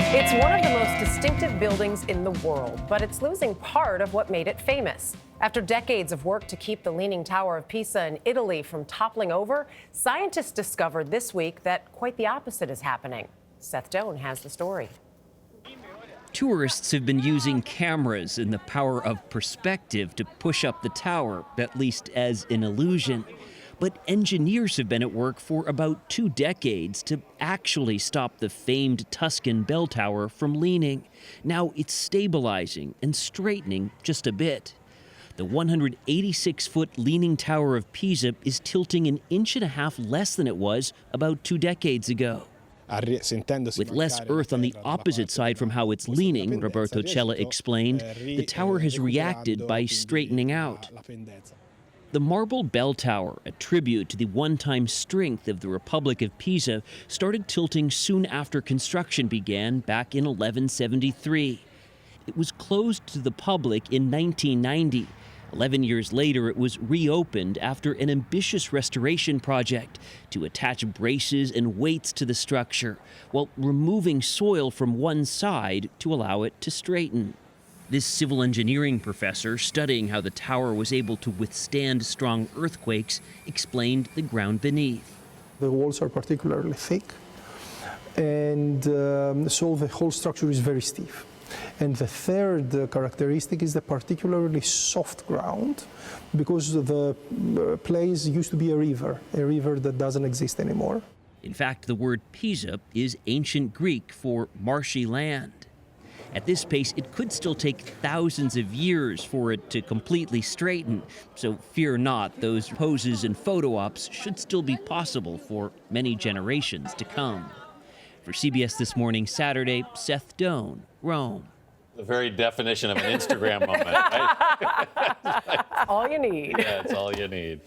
It's one of the most distinctive buildings in the world, but it's losing part of what made it famous. After decades of work to keep the Leaning Tower of Pisa in Italy from toppling over, scientists discovered this week that quite the opposite is happening. Seth Doane has the story. Tourists have been using cameras and the power of perspective to push up the tower, at least as an illusion. But engineers have been at work for about 2 decades to actually stop the famed Tuscan bell tower from leaning. Now it's stabilizing and straightening just a bit. The 186-foot Leaning Tower of Pisa is tilting 1.5 inches less than it was about 2 decades ago. With less earth on the opposite side from how it's leaning, Roberto Cella explained, the tower has reacted by straightening out. The marble bell tower, a tribute to the one-time strength of the Republic of Pisa, started tilting soon after construction began back in 1173. It was closed to the public in 1990. 11 years later, it was reopened after an ambitious restoration project to attach braces and weights to the structure while removing soil from one side to allow it to straighten. This civil engineering professor, studying how the tower was able to withstand strong earthquakes, explained the ground beneath. The walls are particularly thick, and so the whole structure is very stiff. And the third characteristic is the particularly soft ground, because the place used to be a river that doesn't exist anymore. In fact, the word Pisa is ancient Greek for marshy land. At this pace, it could still take thousands of years for it to completely straighten. So fear not, those poses and photo ops should still be possible for many generations to come. For CBS This Morning, Saturday, Seth Doane, Rome. The very definition of an Instagram moment, right? All you need. Yeah, it's all you need.